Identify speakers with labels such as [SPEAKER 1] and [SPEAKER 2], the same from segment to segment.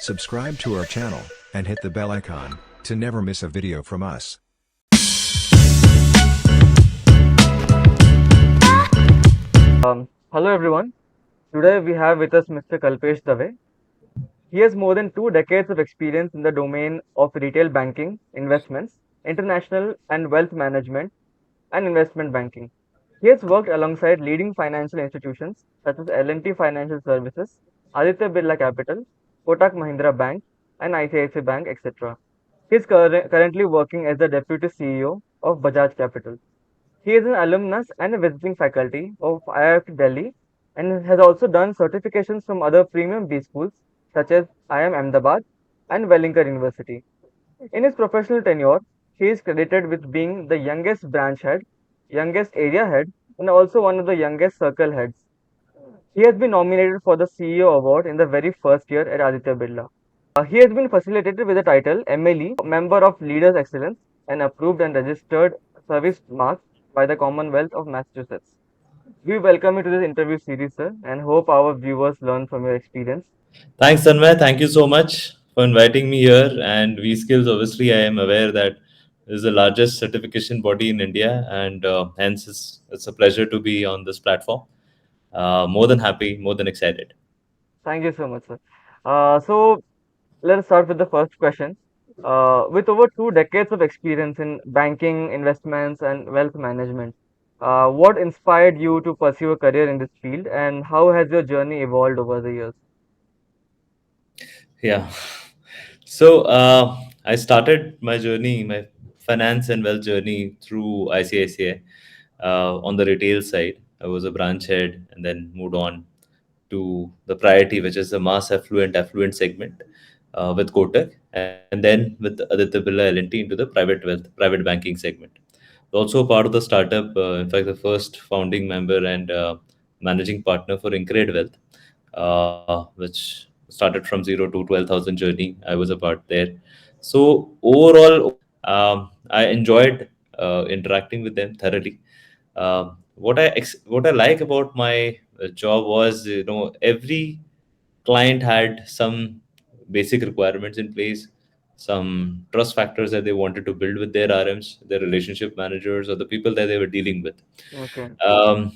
[SPEAKER 1] Subscribe to our channel and hit the bell icon to never miss a video from us.
[SPEAKER 2] Hello everyone. Today we have with us Mr. Kalpesh Dave. He has more than 2 decades of experience in the domain of retail banking, investments, international and wealth management, and investment banking. He has worked alongside leading financial institutions such as L&T Financial Services, Aditya Birla Capital, Kotak Mahindra Bank, and ICICI Bank, etc. He is currently working as the Deputy CEO of Bajaj Capital. He is an alumnus and a visiting faculty of IIT Delhi and has also done certifications from other premium B schools such as IIM Ahmedabad and Wellington University. In his professional tenure, he is credited with being the youngest branch head, youngest area head, and also one of the youngest circle heads. He has been nominated for the CEO award in the very first year at Aditya Birla. He has been facilitated with the title MLE, Member of Leaders Excellence, and approved and registered service marks by the Commonwealth of Massachusetts. We welcome you to this interview series, sir, and hope our viewers learn from your experience.
[SPEAKER 3] Thanks, Tanmay. Thank you so much for inviting me here. And Vskills, obviously, I am aware that is the largest certification body in India, and hence it's a pleasure to be on this platform. More than happy, more than excited.
[SPEAKER 2] Thank you so much, sir. So let's start with the first question. With over 2 decades of experience in banking, investments, and wealth management, what inspired you to pursue a career in this field, and how has your journey evolved over the years?
[SPEAKER 3] Yeah. So I started my journey, my finance and wealth journey through ICICI on the retail side. I was a branch head and then moved on to the priority, which is the mass affluent segment with Kotak, and then with Aditya Birla L&T into the private banking segment. Also part of the startup, in fact, the first founding member and managing partner for Incred Wealth, which started from zero to 12,000 journey. I was a part there. So overall, I enjoyed interacting with them thoroughly. What I like about my job was, every client had some basic requirements in place, some trust factors that they wanted to build with their RMs, their relationship managers, or the people that they were dealing with.
[SPEAKER 2] Okay.
[SPEAKER 3] Um,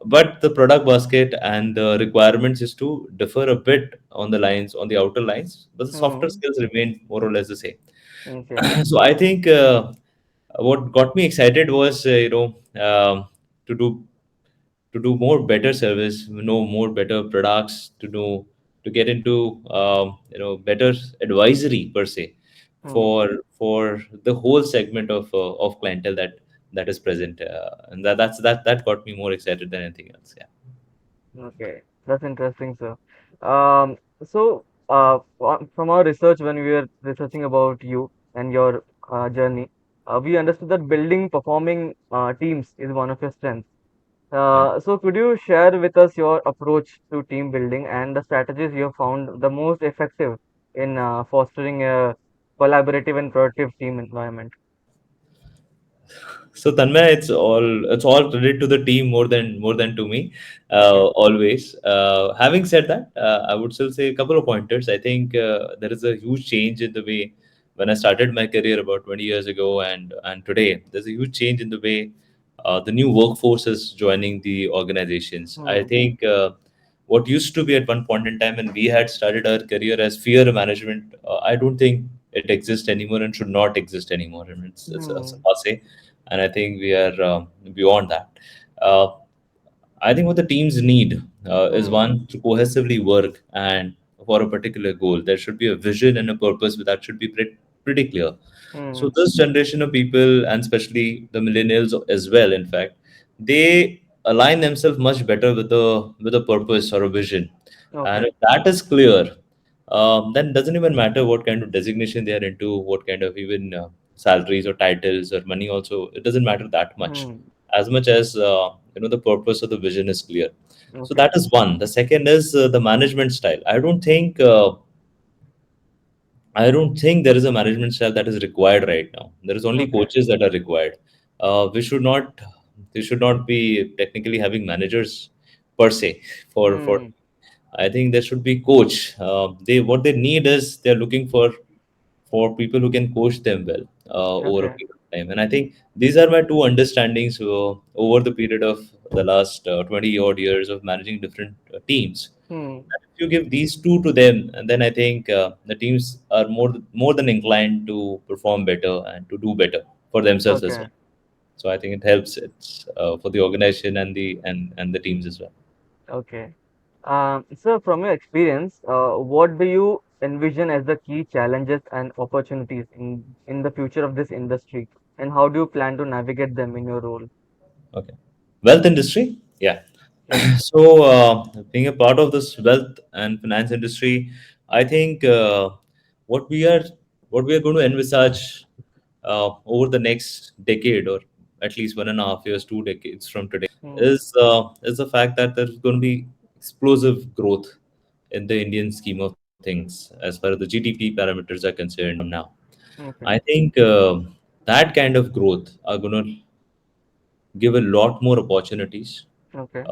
[SPEAKER 3] but the product basket and the requirements is to differ a bit on the outer lines, but the softer
[SPEAKER 2] Hmm.
[SPEAKER 3] skills remain more or less the same.
[SPEAKER 2] Okay.
[SPEAKER 3] So I think what got me excited was, to do more better service, know more better products, to get into better advisory per se
[SPEAKER 2] Hmm.
[SPEAKER 3] for the whole segment of clientele that is present, and that got me more excited than anything else. Yeah.
[SPEAKER 2] Okay, that's interesting, sir. From our research, when we were researching about you and your journey, we understood that building performing teams is one of your strengths.
[SPEAKER 3] Yeah.
[SPEAKER 2] So, could you share with us your approach to team building and the strategies you have found the most effective in fostering a collaborative and productive team environment?
[SPEAKER 3] So Tanmay, it's all credit to the team more than to me.
[SPEAKER 2] Okay.
[SPEAKER 3] Always. Having said that, I would still say a couple of pointers. I think there is a huge change in the way when I started my career about 20 years ago and today. There's a huge change in the way the new workforce is joining the organizations. I
[SPEAKER 2] Hmm.
[SPEAKER 3] think what used to be at one point in time when we had started our career as fear management, I don't think it exists anymore and should not exist anymore. I mean, it's a
[SPEAKER 2] Hmm.
[SPEAKER 3] passe, and I think we are beyond that. Uh, I think what the teams need is
[SPEAKER 2] Hmm.
[SPEAKER 3] one to cohesively work and for a particular goal. There should be a vision and a purpose that should be pretty clear. So
[SPEAKER 2] Hmm.
[SPEAKER 3] this generation of people, and especially the millennials as well, in fact, they align themselves much better with a purpose or a vision. And
[SPEAKER 2] Okay.
[SPEAKER 3] if that is clear, then doesn't even matter what kind of designation they are into, what kind of even salaries or titles or money. Also, it doesn't matter that much,
[SPEAKER 2] Hmm.
[SPEAKER 3] as much as the purpose of the vision is clear. So
[SPEAKER 2] Okay.
[SPEAKER 3] that is one. The second is the management style. I don't think there is a management style that is required right now. There is only
[SPEAKER 2] Okay.
[SPEAKER 3] coaches that are required. We should not be technically having managers per se for
[SPEAKER 2] Hmm.
[SPEAKER 3] I think there should be coach. They what they need is they're looking for people who can coach them well over a
[SPEAKER 2] Okay.
[SPEAKER 3] period of time. And I think these are my two understandings over the period of the last 20 odd years of managing different teams.
[SPEAKER 2] Hmm.
[SPEAKER 3] If you give these two to them, and then I think the teams are more than inclined to perform better and to do better for themselves as
[SPEAKER 2] Okay.
[SPEAKER 3] well. So I think it helps. It's for the organization and the teams as well.
[SPEAKER 2] Okay. So from your experience, what do you envision as the key challenges and opportunities in the future of this industry, and how do you plan to navigate them in your role?
[SPEAKER 3] Okay. Wealth industry? Yeah.
[SPEAKER 2] Yeah.
[SPEAKER 3] So, being a part of this wealth and finance industry, I think what we are what we are going to envisage over the next decade, or at least 1.5 years, 2 decades from today,
[SPEAKER 2] Hmm.
[SPEAKER 3] is the fact that there's going to be explosive growth in the Indian scheme of things as far as the GDP parameters are concerned now. I
[SPEAKER 2] Okay.
[SPEAKER 3] think that kind of growth are going to give a lot more opportunities,
[SPEAKER 2] Okay.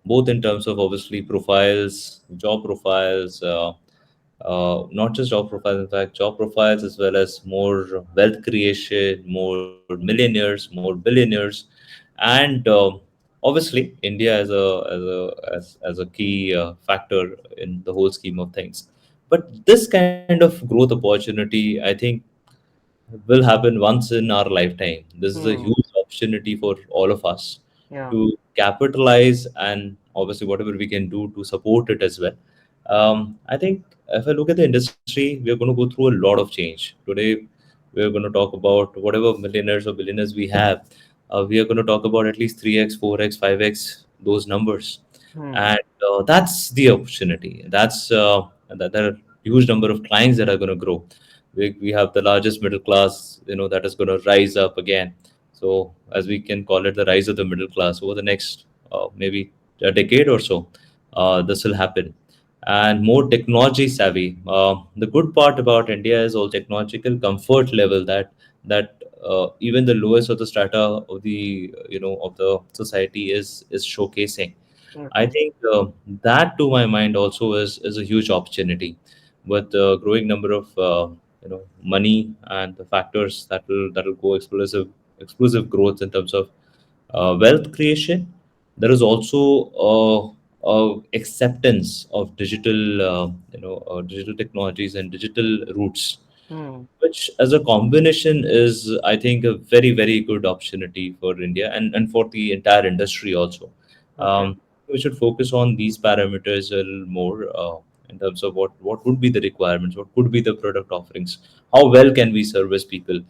[SPEAKER 3] both in terms of obviously profiles, job profiles, not just job profiles, in fact, job profiles as well as more wealth creation, more millionaires, more billionaires, and obviously India as a key factor in the whole scheme of things. But this kind of growth opportunity, I think, will happen once in our lifetime. This is a
[SPEAKER 2] Hmm.
[SPEAKER 3] huge opportunity for all of us
[SPEAKER 2] Yeah.
[SPEAKER 3] to capitalize and obviously whatever we can do to support it as well. I think if I look at the industry, we are going to go through a lot of change. Today, we are going to talk about whatever millionaires or billionaires we have. We are going to talk about at least 3x, 4x, 5x, those numbers.
[SPEAKER 2] Hmm.
[SPEAKER 3] And that's the opportunity. That there are huge number of clients that are going to grow. We have the largest middle class, that is going to rise up again. So as we can call it, the rise of the middle class over the next maybe a decade or so, this will happen. And more technology savvy. The good part about India is all technological comfort level that even the lowest of the strata of the of the society is showcasing. I
[SPEAKER 2] Okay.
[SPEAKER 3] think that, to my mind, also is a huge opportunity, with the growing number of money and the factors that will go explosive growth in terms of wealth creation. There is also acceptance of digital technologies and digital routes,
[SPEAKER 2] Hmm.
[SPEAKER 3] which as a combination is, I think, a very, very good opportunity for India and for the entire industry also.
[SPEAKER 2] Okay.
[SPEAKER 3] We should focus on these parameters a little more in terms of what would be the requirements, what could be the product offerings, how well can we service people.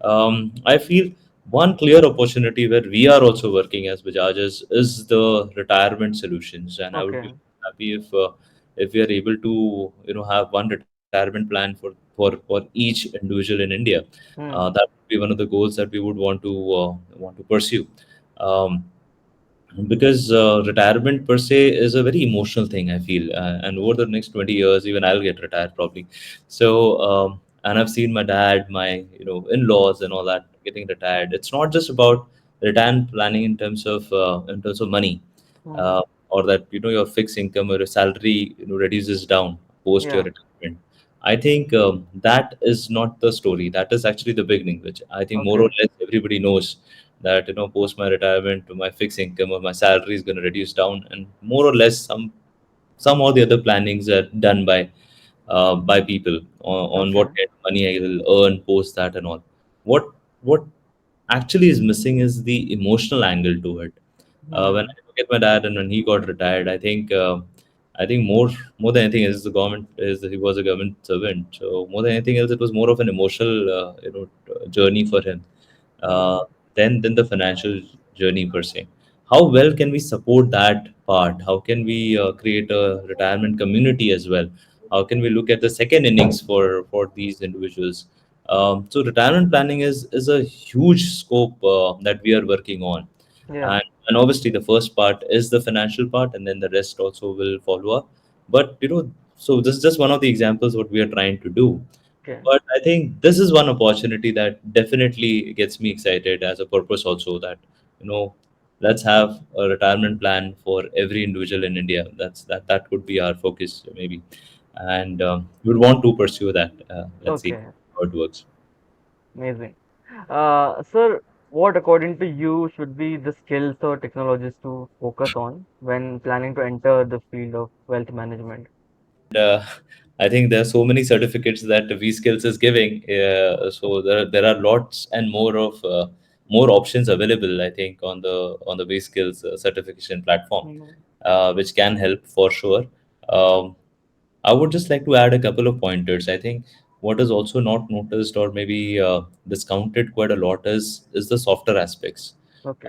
[SPEAKER 3] I feel one clear opportunity where we are also working as Bajaj is the retirement solutions, and I would be
[SPEAKER 2] Okay.
[SPEAKER 3] happy if we are able to have one retirement plan for each individual in India.
[SPEAKER 2] Hmm.
[SPEAKER 3] That would be one of the goals that we would want to pursue. Um, because retirement per se is a very emotional thing, I feel, and over the next 20 years even I'll get retired probably. So and I've seen my dad, my in-laws and all that getting retired. It's not just about retirement planning in terms of money,
[SPEAKER 2] Hmm.
[SPEAKER 3] uh, or that your fixed income or your salary reduces down post your
[SPEAKER 2] Yeah.
[SPEAKER 3] retirement. I think that is not the story. That is actually the beginning, which I think more or
[SPEAKER 2] Okay.
[SPEAKER 3] less everybody knows, that post my retirement my fixed income or my salary is going to reduce down, and more or less some or the other plannings are done by people on
[SPEAKER 2] Okay.
[SPEAKER 3] what kind of money I will earn post that and all. What actually is missing is the emotional angle to it. When
[SPEAKER 2] Hmm.
[SPEAKER 3] I look at my dad and when he got retired, I think more than anything else, the government is he was a government servant. So more than anything else, it was more of an emotional journey for him, uh,
[SPEAKER 2] Hmm.
[SPEAKER 3] than the financial journey per se. How well can we support that part? How can we create a retirement community as well? How can we look at the second innings for these individuals? So retirement planning is a huge scope that we are working on,
[SPEAKER 2] Yeah.
[SPEAKER 3] and obviously the first part is the financial part, and then the rest also will follow up. But so this is just one of the examples what we are trying to do.
[SPEAKER 2] Okay.
[SPEAKER 3] But I think this is one opportunity that definitely gets me excited as a purpose also, that you know let's have a retirement plan for every individual in India. That could be our focus maybe, and we would want to pursue that. Let's see
[SPEAKER 2] Okay,
[SPEAKER 3] how it works.
[SPEAKER 2] amazing. Sir, what according to you should be the skills or technologies to focus on when planning to enter the field of wealth management?
[SPEAKER 3] uh, I think there are so many certificates that Vskills is giving. So there are lots and more options available. I think on the Vskills certification platform,
[SPEAKER 2] Mm,
[SPEAKER 3] which can help for sure. Um, I would just like to add a couple of pointers. I think what is also not noticed or maybe discounted quite a lot is the softer aspects.
[SPEAKER 2] okay.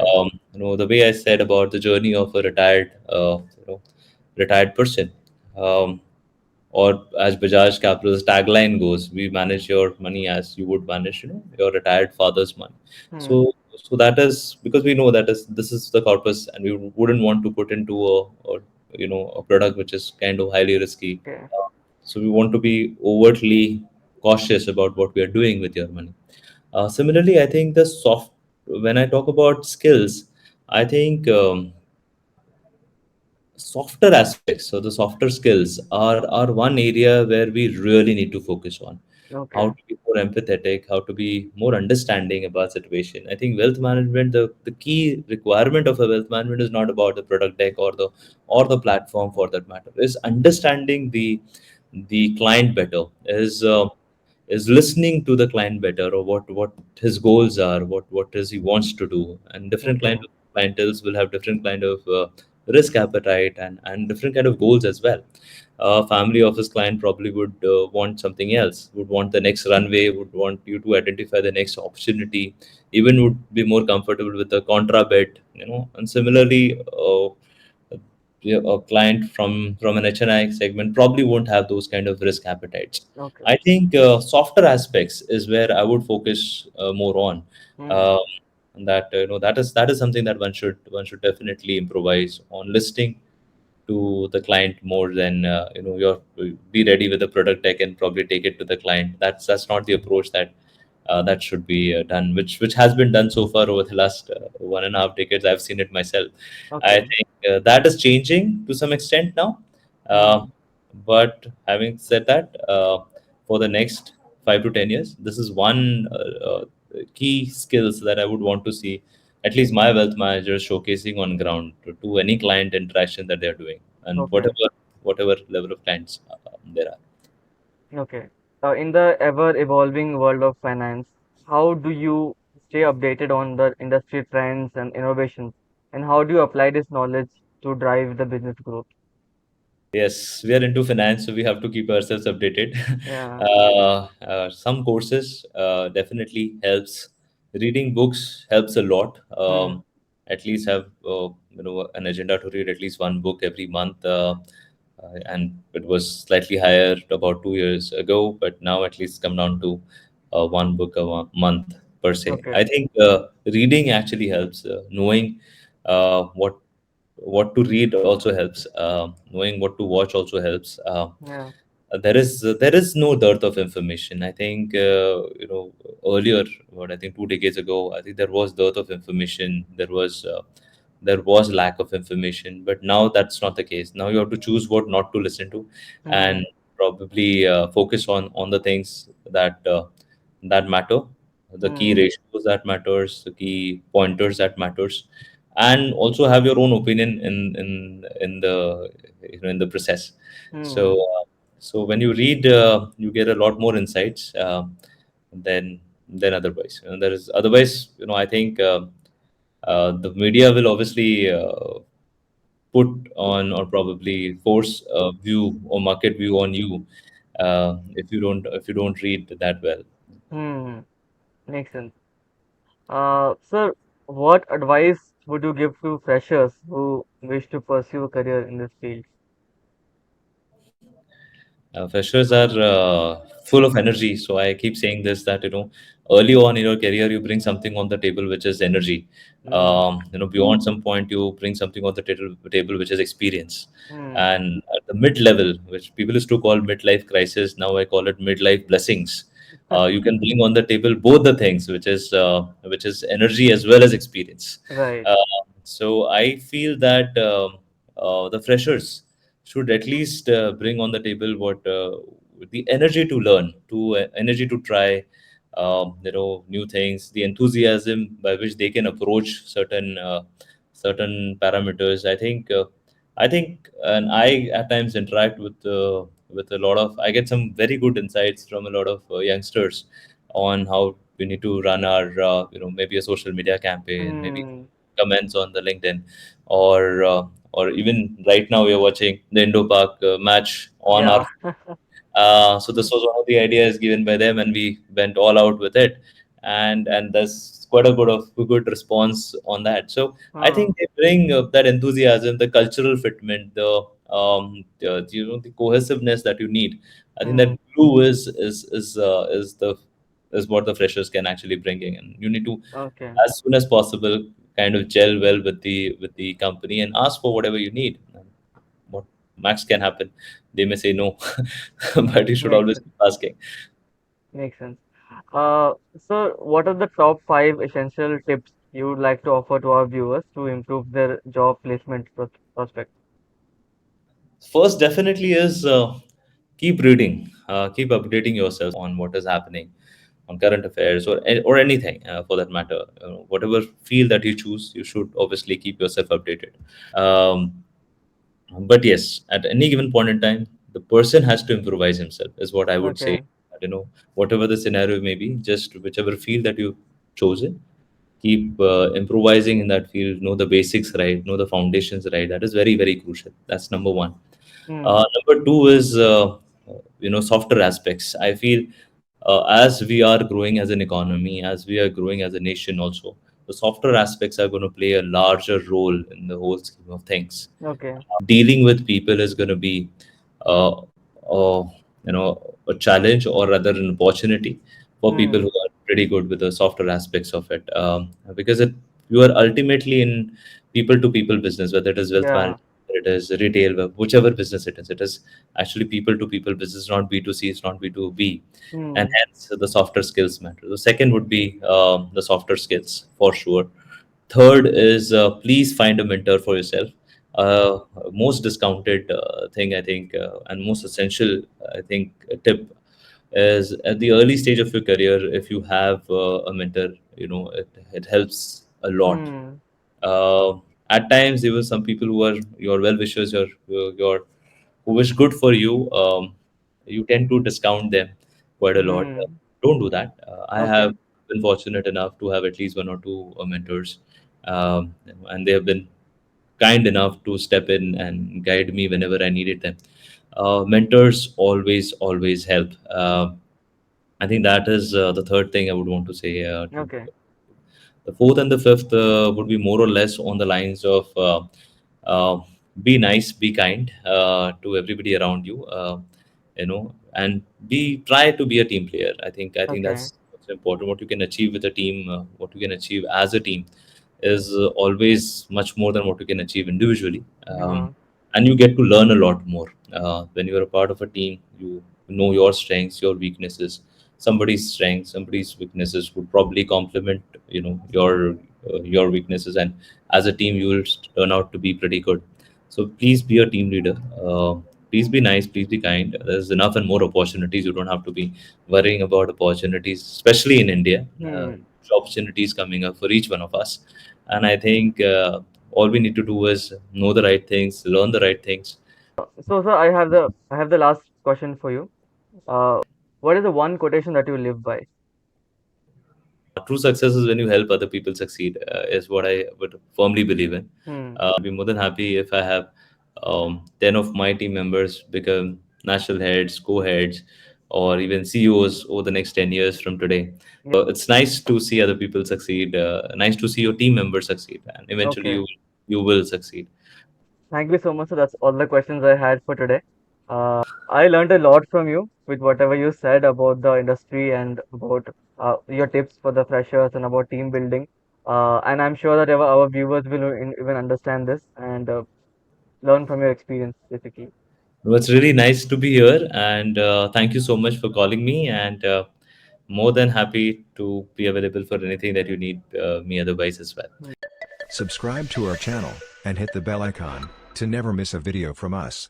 [SPEAKER 3] The way I said about the journey of a retired person. Um, or as Bajaj Capital's tagline goes, we manage your money as you would manage, your retired father's money.
[SPEAKER 2] Hmm.
[SPEAKER 3] So that is because we know that is this is the corpus, and we wouldn't want to put into a product which is kind of highly risky.
[SPEAKER 2] Okay.
[SPEAKER 3] So we want to be overtly cautious about what we are doing with your money. Similarly, I think the soft when I talk about skills, I think. Softer aspects, so the softer skills are one area where we really need to focus on. How
[SPEAKER 2] Okay.
[SPEAKER 3] to be more empathetic, how to be more understanding about situation. I think wealth management, the key requirement of a wealth management is not about the product deck or the platform for that matter, is understanding the client better, is listening to the client better, or what his goals are, what is he wants to do. And different
[SPEAKER 2] Okay.
[SPEAKER 3] clientels will have different kind of risk appetite and different kind of goals as well. Family office client probably would want something else, would want the next runway, would want you to identify the next opportunity, even would be more comfortable with the contra bet, and similarly, a client from an HNI segment probably won't have those kind of risk appetites.
[SPEAKER 2] Okay.
[SPEAKER 3] I think softer aspects is where I would focus more on.
[SPEAKER 2] Hmm.
[SPEAKER 3] Um, that that is something that one should definitely improvise on, listening to the client more than you're be ready with the product deck and probably take it to the client. That's not the approach that should be done, which has been done so far over the last 1.5 decades. I've seen it myself. I
[SPEAKER 2] Okay.
[SPEAKER 3] think that is changing to some extent now. Uh,
[SPEAKER 2] Hmm.
[SPEAKER 3] but having said that, for the next 5 to 10 years, this is one key skills that I would want to see at least my wealth managers showcasing on ground to any client interaction that they're doing, and
[SPEAKER 2] Okay.
[SPEAKER 3] whatever level of clients there are.
[SPEAKER 2] Okay. In the ever evolving world of finance, how do you stay updated on the industry trends and innovations? And how do you apply this knowledge to drive the business growth?
[SPEAKER 3] Yes, we are into finance, so we have to keep ourselves updated.
[SPEAKER 2] Yeah.
[SPEAKER 3] Some courses definitely helps. Reading books helps a lot.
[SPEAKER 2] Hmm.
[SPEAKER 3] At least have an agenda to read at least one book every month. And it was slightly higher about 2 years ago, but now at least come down to one book a month per se.
[SPEAKER 2] Okay.
[SPEAKER 3] I think reading actually helps. Knowing what to read also helps. Knowing what to watch also helps.
[SPEAKER 2] Yeah.
[SPEAKER 3] There is no dearth of information. I think earlier, what I think 2 decades ago, I think there was dearth of information. There was lack of information, but now that's not the case. Now you have to choose what not to listen to,
[SPEAKER 2] Hmm.
[SPEAKER 3] and probably focus on the things that matter, the key
[SPEAKER 2] Hmm.
[SPEAKER 3] ratios that matters, the key pointers that matters, and also have your own opinion in the process. So
[SPEAKER 2] Hmm.
[SPEAKER 3] so when you read, you get a lot more insights than otherwise. There is otherwise, I think the media will obviously put on or probably force a view or market view on you if you don't read that well.
[SPEAKER 2] Hmm. Makes sense. Sir, what advice would you give to freshers who wish to pursue a career in this field?
[SPEAKER 3] Freshers are full of energy, so I keep saying this, that early on in your career you bring something on the table which is energy.
[SPEAKER 2] Hmm.
[SPEAKER 3] Beyond some point you bring something on the table which is experience.
[SPEAKER 2] Hmm.
[SPEAKER 3] And at the mid level, which people used to call midlife crisis, now I call it midlife blessings. You can bring on the table both the things, which is energy as well as experience.
[SPEAKER 2] Right.
[SPEAKER 3] Uh, So I feel that the freshers should at least bring on the table what the energy to learn, to energy to try, new things, the enthusiasm by which they can approach certain parameters. I think, and I at times interact with a lot of. I get some very good insights from a lot of youngsters on how we need to run our, maybe a social media campaign, maybe
[SPEAKER 2] Hmm.
[SPEAKER 3] comments on the LinkedIn, or even right now we are watching the Indo Park match on our.
[SPEAKER 2] Yeah.
[SPEAKER 3] So this was one of the ideas given by them, and we went all out with it, and there's quite a good response on that. So I
[SPEAKER 2] Huh.
[SPEAKER 3] think they bring that enthusiasm, the cultural fitment, the cohesiveness that you need. I think
[SPEAKER 2] Hmm.
[SPEAKER 3] that glue is what the freshers can actually bring in, and you need to,
[SPEAKER 2] Okay.
[SPEAKER 3] as soon as possible, kind of gel well with the company and ask for whatever you need. What max can happen, they may say no, but you should
[SPEAKER 2] Makes
[SPEAKER 3] always
[SPEAKER 2] sense.
[SPEAKER 3] keep asking.
[SPEAKER 2] Makes sense. So what are the top five essential tips you would like to offer to our viewers to improve their job placement prospect?
[SPEAKER 3] First, definitely is keep reading, keep updating yourself on what is happening on current affairs or anything for that matter. Whatever field that you choose, you should obviously keep yourself updated. Um, but yes, at any given point in time, the person has to improvise himself, is what I would say.
[SPEAKER 2] Okay.
[SPEAKER 3] Whatever the scenario may be, just whichever field that you've chosen, keep improvising in that field, know the basics right, know the foundations right. That is very, very crucial. That's number one.
[SPEAKER 2] Hmm.
[SPEAKER 3] Number two is, softer aspects. I feel as we are growing as an economy, as we are growing as a nation also, the softer aspects are going to play a larger role in the whole scheme of things.
[SPEAKER 2] Okay.
[SPEAKER 3] Dealing with people is going to be uh, a challenge, or rather an opportunity for people who
[SPEAKER 2] Hmm.
[SPEAKER 3] are pretty good with the softer aspects of it, because you are ultimately in people to people business, whether it is wealth
[SPEAKER 2] Yeah.
[SPEAKER 3] management, whether it is retail, whichever business it is actually people to people business, not B2C, it's not B2B, and
[SPEAKER 2] Hmm.
[SPEAKER 3] hence the softer skills matter. The second would be the softer skills for sure. Third is, please find a mentor for yourself. Uh, Most discounted thing, I think, and most essential, I think, tip is at the early stage of your career, if you have a mentor, it helps a lot.
[SPEAKER 2] Hmm.
[SPEAKER 3] Uh, at times, there were some people who are your well wishers, your who wish good for you. You tend to discount them quite a lot.
[SPEAKER 2] Hmm.
[SPEAKER 3] Don't do that. I
[SPEAKER 2] Okay.
[SPEAKER 3] have been fortunate enough to have at least one or two mentors, and they have been kind enough to step in and guide me whenever I needed them. Mentors always help. I think that is the third thing I would want to say. To
[SPEAKER 2] Okay.
[SPEAKER 3] The fourth and the fifth would be more or less on the lines of, uh, be nice, be kind to everybody around you, and try to be a team player. I think
[SPEAKER 2] Okay.
[SPEAKER 3] that's what's important. What you can achieve with a team, what you can achieve as a team, is always much more than what you can achieve individually.
[SPEAKER 2] Yeah.
[SPEAKER 3] And you get to learn a lot more when you're a part of a team. You know your strengths, your weaknesses. Somebody's strengths, somebody's weaknesses would probably complement, your weaknesses, and as a team you will turn out to be pretty good. So please be a team leader. Please be nice, please be kind. There's enough and more opportunities. You don't have to be worrying about opportunities, especially in India.
[SPEAKER 2] Hmm.
[SPEAKER 3] Opportunities coming up for each one of us, and I think all we need to do is know the right things, learn the right things.
[SPEAKER 2] So, sir, I have the last question for you. What is the one quotation that you live by?
[SPEAKER 3] True success is when you help other people succeed, is what I would firmly believe in.
[SPEAKER 2] Hmm.
[SPEAKER 3] I'll be more than happy if I have 10 of my team members become national heads, co-heads, or even CEOs over the next 10 years from today.
[SPEAKER 2] Yeah.
[SPEAKER 3] It's nice to see other people succeed, nice to see your team members succeed, and eventually
[SPEAKER 2] Okay.
[SPEAKER 3] you will succeed.
[SPEAKER 2] Thank you so much. So that's all the questions I had for today. I learned a lot from you with whatever you said about the industry and about your tips for the freshers and about team building. And I'm sure that our viewers will even understand this and learn from your experience, basically.
[SPEAKER 3] Well, it's really nice to be here, and thank you so much for calling me. And more than happy to be available for anything that you need me otherwise as well.
[SPEAKER 2] Hmm.
[SPEAKER 1] Subscribe to our channel and hit the bell icon to never miss a video from us.